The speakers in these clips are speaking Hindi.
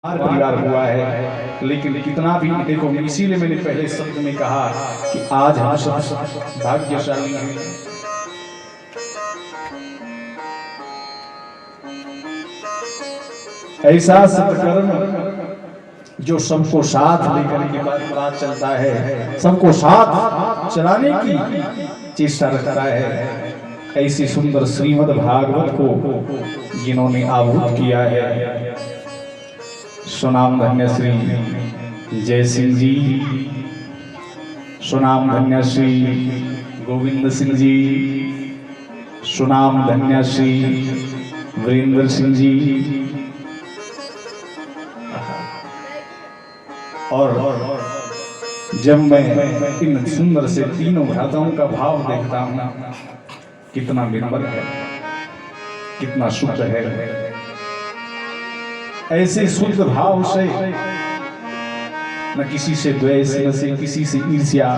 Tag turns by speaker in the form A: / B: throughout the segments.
A: परिवार हुआ है, लेकिन कितना भी देखो, इसीलिए मैंने पहले शब्द में कहा कि आज हम सब भाग्यशाली हैं। ऐसा सत्कर्म जो सबको साथ लेकर के बात चलता है, सबको साथ चलाने की चेष्टा रखता है, ऐसी सुंदर श्रीमद् भागवत को जिन्होंने आहूत किया है, सुनाम धन्य श्री जय सिंह जी, सुनाम धन्य श्री गोविंद सिंह जी, सुनाम धन्य श्री वीरेंद्र सिंह जी। और जब मैं इन सुंदर से तीनों भ्राताओं का भाव देखता हूँ, कितना निर्मल है, कितना शुद्ध है। ऐसे शुद्ध भाव से न किसी से द्वेष, न किसी से ईर्ष्या,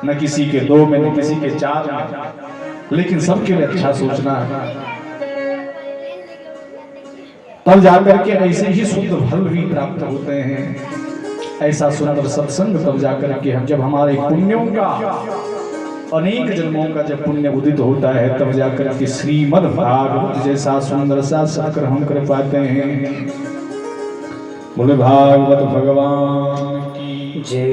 A: न किसी के दो में, न किसी के चार में, लेकिन सबके लिए अच्छा सोचना है। तब जाकर के ऐसे ही शुद्ध फल भी प्राप्त होते हैं। ऐसा सुंदर सत्संग तब जाकर के हम, जब हमारे पुण्यों का, अनेक जन्मों का जब पुण्य उदित होता है, तब जाकर के श्रीमद् भागवत जैसा सुंदर सा सत्कर हम कर पाते हैं। बोले भागवत भगवान की जय।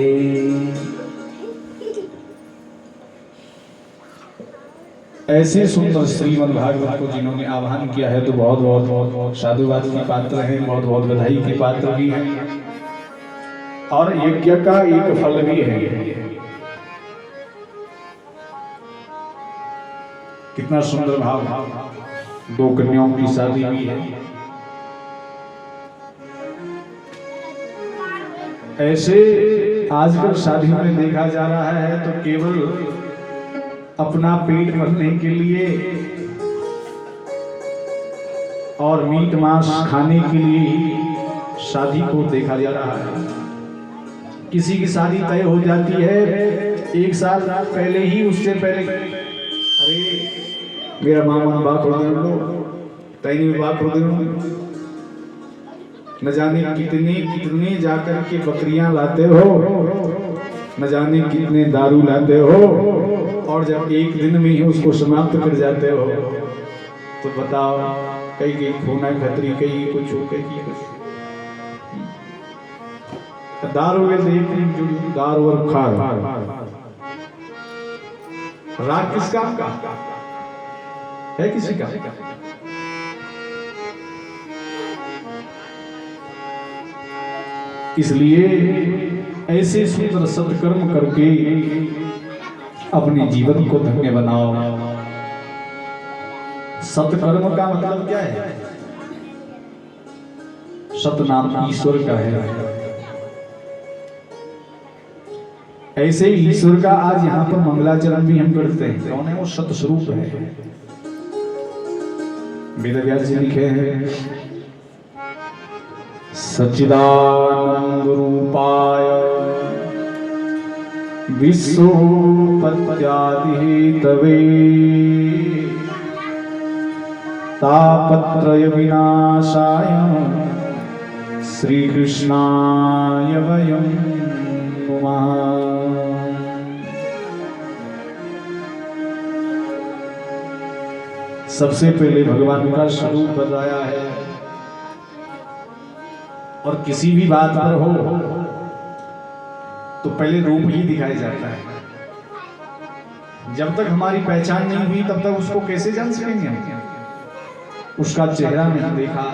A: ऐसे सुंदर श्रीमद् भागवत को जिन्होंने आह्वान किया है, तो बहुत बहुत साधुवाद की पात्र हैं, बहुत बहुत बधाई की पात्र भी हैं, और यज्ञ का एक फल भी है। कितना सुंदर भाव, दो कन्याओं की शादी भी है। ऐसे आजकल शादियों में देखा जा रहा है, तो केवल अपना पेट भरने के लिए और मीट मांस खाने के लिए ही शादी को देखा जा रहा है। किसी की शादी तय हो जाती है एक साल पहले ही, उससे पहले अरे मेरा मामा बात हो गया, तैनी बात हो गई, न जाने कितने कितने जाकर के बकरियां लाते हो, न जाने कितने दारू लाते हो, और जब एक दिन में ही उसको समाप्त कर जाते हो, तो बताओ, कई खूना खतरी, कई कुछ हो, कई कुछ दारू के देख, दारू और खार राग किसका है, किसी का? इसलिए ऐसे सुंदर सत्कर्म करके अपने जीवन को धन्य बनाओ। सत्कर्म का मतलब क्या है? सतनाम ईश्वर का है। ऐसे ही ईश्वर का आज यहाँ पर मंगलाचरण भी हम करते हैं। कौन है वो? सतस्वरूप है। वेदव्यास जी लिखे हैं, सच्चिदानंद रूपाय विश्वोत्पत्त्यादि हेतवे तापत्रय विनाशाय श्री कृष्णाय वयं नुमः। सबसे पहले भगवान का स्वरूप बताया है, और किसी भी बात पर हो तो पहले रूप ही दिखाया जाता है। जब तक हमारी पहचान नहीं हुई, तब तक उसको कैसे जान सकेंगे हम? उसका चेहरा नहीं देखा,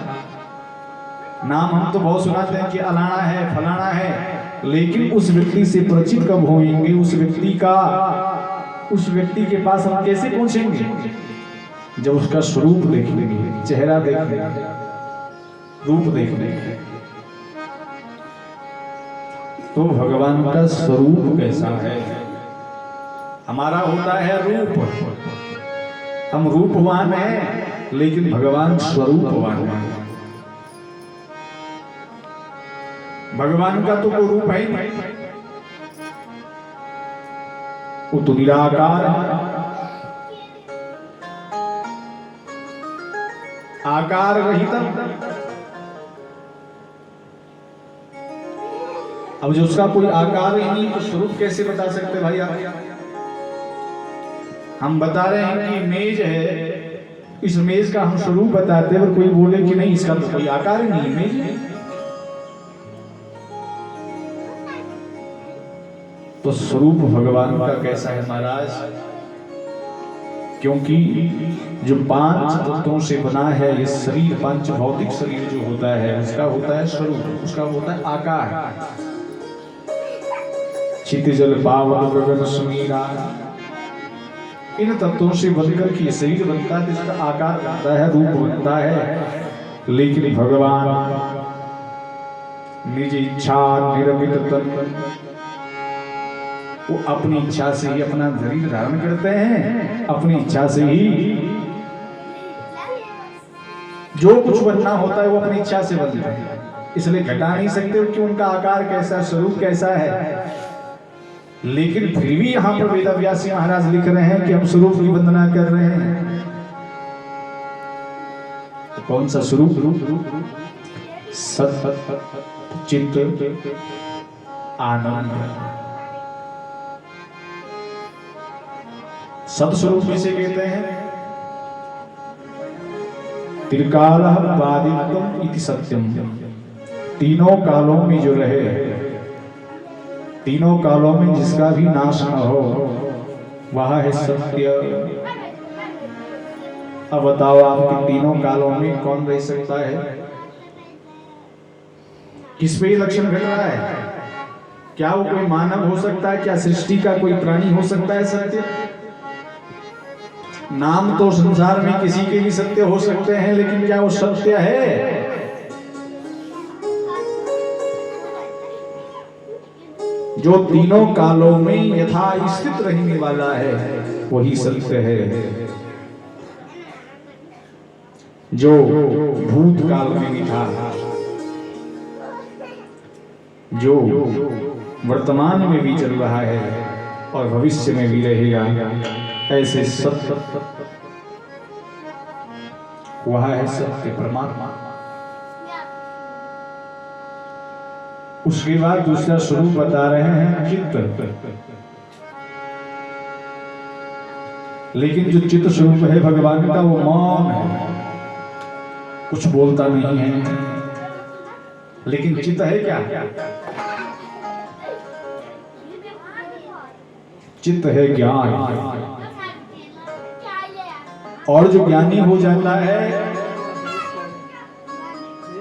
A: नाम हम तो बहुत सुनाते हैं कि अलाना है, फलाना है, लेकिन उस व्यक्ति से परिचित कब होंगे? उस व्यक्ति के पास हम कैसे पहुंचेंगे? जब उसका स्वरूप देख लेंगे, चेहरा देख लेंगे, रूप देख लेंगे, तो भगवान का स्वरूप कैसा है? हमारा होता है रूप, हम रूपवान हैं, लेकिन भगवान स्वरूपवान है। भगवान का तो कोई रूप है ही नहीं, वो तो निराकार है। आकार रहितम। अब जो उसका कोई आकार ही नहीं तो स्वरूप कैसे बता सकते भाई आप? हम बता रहे हैं कि मेज है, इस मेज का हम स्वरूप बताते हैं और कोई बोले कि नहीं इसका तो कोई आकार ही नहीं, मेज है। तो स्वरूप भगवान का कैसा है महाराज? क्योंकि जो पांच तत्वों से बना है ये शरीर, पंच भौतिक शरीर जो होता है उसका होता है स्वरूप, उसका होता है आकार। चित्त जल पावन गगन समीरा, इन तत्वों से बनकर के शरीर बनता है, जिसका आकार बनता है, रूप बनता है। लेकिन भगवान निज इच्छा निरमित तन, वो अपनी इच्छा से ही अपना शरीर धारण करते हैं, अपनी इच्छा से ही जो कुछ बनना होता है वो अपनी इच्छा से बनता है। इसलिए घटा नहीं सकते कि उनका आकार कैसा, स्वरूप कैसा है। लेकिन फिर भी यहां पर वेदव्यासी महाराज लिख रहे हैं कि हम स्वरूप की वंदना कर रहे हैं। तो कौन सा स्वरूप? सत चित्त आनंद। सत्स्वरूप किसे कहते हैं? त्रिकालः बाधितम् इति सत्यम, तीनों कालों में जो रहे, तीनों कालों में जिसका भी नाश न हो, वह है सत्य। अब बताओ आपके तीनों कालों में कौन रह सकता है? किस पे ये लक्षण घट रहा है? क्या वो कोई मानव हो सकता है? क्या सृष्टि का कोई प्राणी हो सकता है सत्य? नाम तो संसार में किसी के भी सत्य हो सकते हैं, लेकिन क्या वो सत्य है? जो तीनों कालों में यथा स्थित रहने वाला है वही सत्य है। जो भूतकाल में भी था, जो वर्तमान में भी चल रहा है और भविष्य में भी रहेगा, ऐसे सत्य वह है सत्य परमात्मा। उसके बाद दूसरा स्वरूप बता रहे हैं चित्त। लेकिन जो चित्त स्वरूप है भगवान का वो मौन है, कुछ बोलता नहीं है। लेकिन चित्त है क्या? चित्त है ज्ञान। और जो ज्ञानी हो जाता है,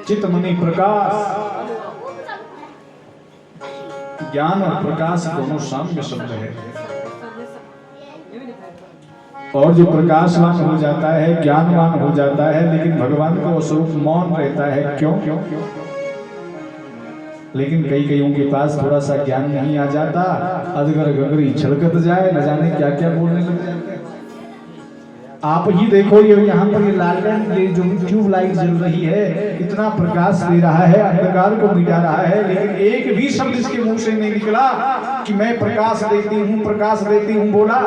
A: चित्त मनि प्रकाश। ज्ञान और प्रकाश दोनों साम्य शब्द है। और जो प्रकाशवान हो जाता है, ज्ञानवान हो जाता है, लेकिन भगवान का स्वरूप मौन रहता है। क्यों? लेकिन कईयों के पास थोड़ा सा ज्ञान नहीं आ जाता, अजगर गगरी छलकत जाए, न जाने क्या क्या बोलने लग जाते हैं। आप ही देखो, ये यहाँ पर ये लालटेन, ये जो ट्यूब लाइट जल रही है, इतना प्रकाश दे रहा है, अंधकार को मिटा रहा है, लेकिन एक भी शब्द इसके मुंह से नहीं निकला कि मैं प्रकाश देती हूँ, प्रकाश देती हूँ बोला।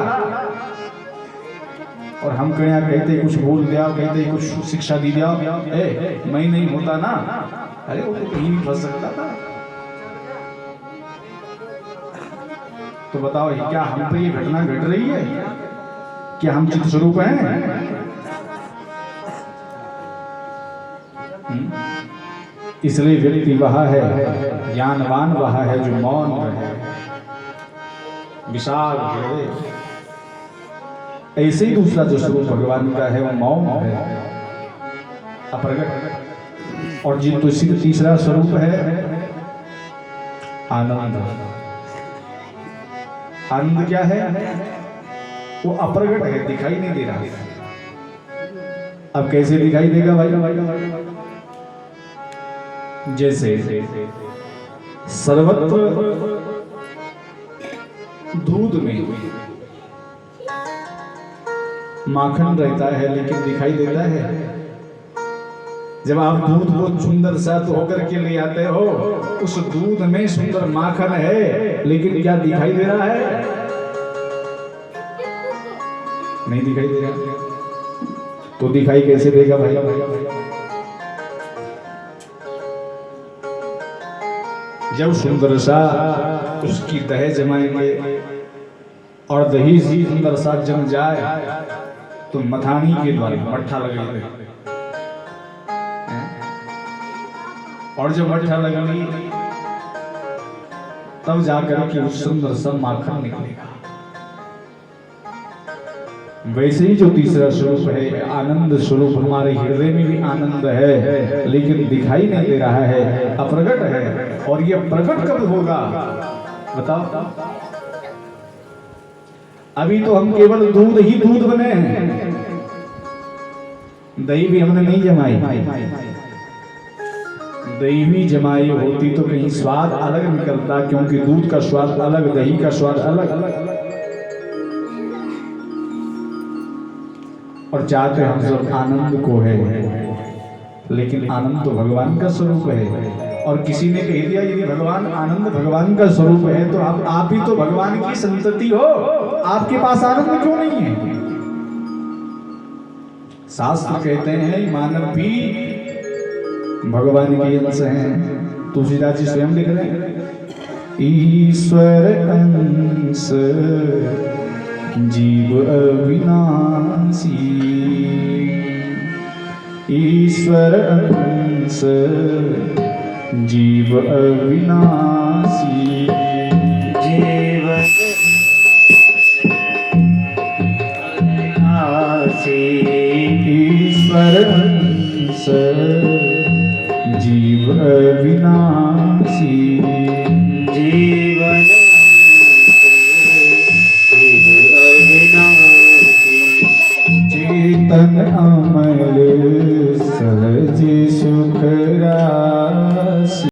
A: और हम क्या कहते, कुछ बोल दिया, कहते कुछ शिक्षा दी दिया, मैं नहीं होता ना, अरे वो तो कहीं भी फंस सकता था। तो बताओ क्या हम पर ये घटना घट रही है? क्या हम चित्त स्वरूप हैं? इसलिए व्यक्ति वह है, ज्ञानवान वह है जो मौन है, विशाल है। ऐसे ही दूसरा जो स्वरूप भगवान का है वो मौन है, अप्रगट। और जो तीसरा स्वरूप है आनंद। आनंद क्या है? वो अप्रगट है, दिखाई नहीं दे रहा। अब कैसे दिखाई देगा भाई? जैसे सर्वत्र दूध में माखन रहता है, लेकिन दिखाई देता है। जब आप दूध को सुंदर सा होकर के ले आते हो, उस दूध में सुंदर माखन है, लेकिन क्या दिखाई दे रहा है? नहीं दिखाई दे रहा। तो दिखाई कैसे देगा भाई? जब सुंदर सा उसकी दही जमाएंगे और दही सुंदर सा जम जाए तो मथानी के द्वारा मट्ठा लगेगा, और जब मट्ठा लगेगी तब जाकर के उस सुंदर सा माखन निकलेगा। वैसे ही जो तीसरा स्वरूप है आनंद स्वरूप, हमारे हृदय में भी आनंद है लेकिन दिखाई नहीं दे रहा है, अप्रगट है। और ये प्रकट कब होगा बताओ? अभी तो हम केवल दूध ही दूध बने हैं, दही भी हमने नहीं जमाई। दही भी जमाई होती तो कहीं स्वाद अलग निकलता, क्योंकि दूध का स्वाद अलग, दही का स्वाद अलग। और चाहते हम सब आनंद को है, लेकिन आनंद तो भगवान का स्वरूप है। और किसी ने कह दिया यदि भगवान आनंद भगवान का स्वरूप है तो आप भी तो भगवान की संतति हो, आपके पास आनंद क्यों नहीं है? शास्त्र कहते हैं मानव भी भगवान के अंश हैं। तुलसीदास जी स्वयं लिख रहे हैं, ईश्वर अंश जीव अविनाशी, ईश्वर अंश जीव अविनाशी,
B: जीव अविनाशी,
A: ईश्वर अंश जीव अविनाशी,
B: जीवन जीव अविनाशी,
A: चेतन अमर सहज सुख राशि।